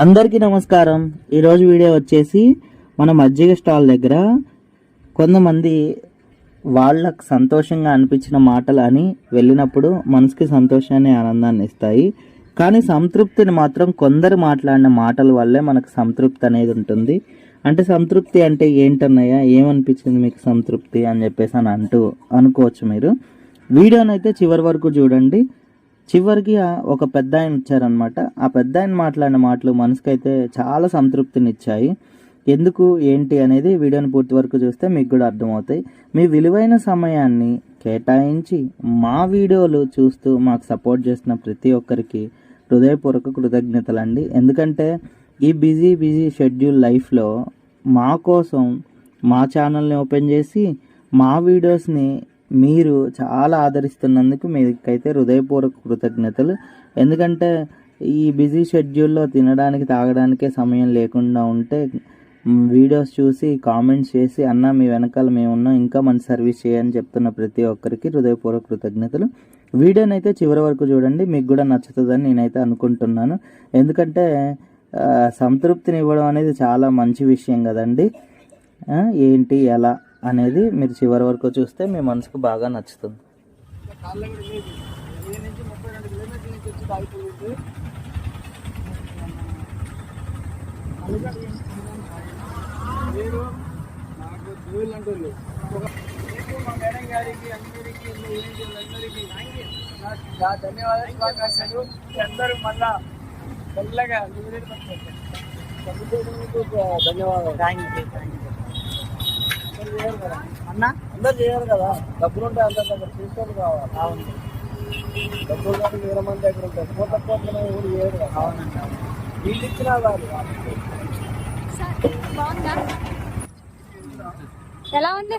అందరికీ నమస్కారం. ఈరోజు వీడియో వచ్చేసి మన మజ్జిగ స్టాల్ దగ్గర కొంతమంది వాళ్ళకు సంతోషంగా అనిపించిన మాటలు అని వెళ్ళినప్పుడు మనసుకి సంతోషాన్ని ఆనందాన్ని ఇస్తాయి. కానీ సంతృప్తిని మాత్రం కొందరు మాట్లాడిన మాటల వల్లే మనకు సంతృప్తి అనేది ఉంటుంది. అంటే సంతృప్తి అంటే ఏంటన్నయ్యా, ఏమనిపించింది మీకు సంతృప్తి అని చెప్పేసి అనుకోవచ్చు మీరు. వీడియోనైతే చివరి వరకు చూడండి. చివరికి ఒక పెద్ద ఆయన వచ్చారనమాట. ఆ పెద్ద ఆయన మాట్లాడిన మాటలు మనసుకైతే చాలా సంతృప్తినిచ్చాయి. ఎందుకు ఏంటి అనేది వీడియోని పూర్తి వరకు చూస్తే మీకు కూడా అర్థమవుతాయి. మీ విలువైన సమయాన్ని కేటాయించి మా వీడియోలు చూస్తూ మాకు సపోర్ట్ చేసిన ప్రతి ఒక్కరికి హృదయపూర్వక కృతజ్ఞతలండి. ఎందుకంటే ఈ బిజీ షెడ్యూల్ లైఫ్లో మా కోసం మా ఛానల్ని ఓపెన్ చేసి మా వీడియోస్ని మీరు చాలా ఆదరిస్తున్నందుకు మీకైతే హృదయపూర్వక కృతజ్ఞతలు. ఎందుకంటే ఈ బిజీ షెడ్యూల్లో తినడానికి తాగడానికే సమయం లేకుండా ఉంటే వీడియోస్ చూసి కామెంట్స్ చేసి అన్న మీ వెనకాల మేమున్నాం, ఇంకా మంచి సర్వీస్ చేయని చెప్తున్న ప్రతి ఒక్కరికి హృదయపూర్వక కృతజ్ఞతలు. వీడియోని అయితే చివరి వరకు చూడండి, మీకు కూడా నచ్చుతుందని నేనైతే అనుకుంటున్నాను. ఎందుకంటే సంతృప్తిని ఇవ్వడం అనేది చాలా మంచి విషయం కదండి. ఏంటి ఎలా అనేది మీరు చివరి వరకు చూస్తే మీ మనసుకు బాగా నచ్చుతుంది. ధన్యవాదాలు. అందరూ మళ్ళా మెల్లగా ధన్యవాదాలు. అన్న అందరు చేయరు కదా, డబ్బులు ఉంటాయి అందరి దగ్గర, తీసుకోవాలి కావాలి. అవును, డబ్బులు కానీ వేరే మంది దగ్గర ఉంటాయి. తక్కువ ఊరు చేయరు కదా. అవునండి, వీళ్ళు ఇచ్చినా కాదు. ఎలా ఉంది?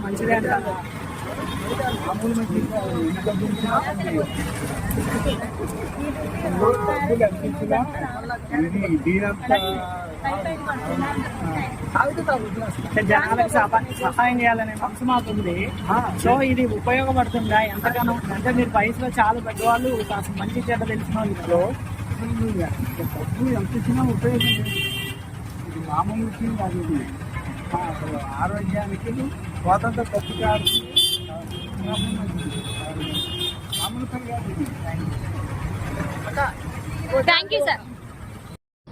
మంచిగా జనాలకు సహాయం చేయాలనే మనసు మాకుంది. సో ఇది ఉపయోగపడుతుందా ఎంతగానో? అంటే మీరు వయసులో చాలా పెద్దవాళ్ళు, మంచి చెడ్డ తెలిసిన వాళ్ళు ఎంత ఇచ్చినా ఉపయోగం లేదు. ఇది మామూలు విషయం కాదు. ఇది ఆరోగ్యానికి స్వాతంత్ర పత్రికారు మామూలు పని కాదు. Thank you sir.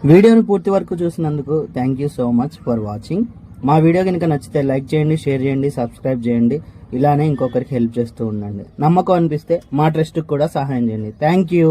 వీడియోని పూర్తి వరకు చూసినందుకు thank you so much for watching. మా వీడియో కనుక నచ్చితే లైక్ చేయండి, షేర్ చేయండి, సబ్స్క్రైబ్ చేయండి. ఇలానే ఇంకొకరికి హెల్ప్ చేస్తూ ఉండండి. నమ్మకం అనిపిస్తే మా ట్రస్ట్కి కూడా సహాయం చేయండి. Thank you.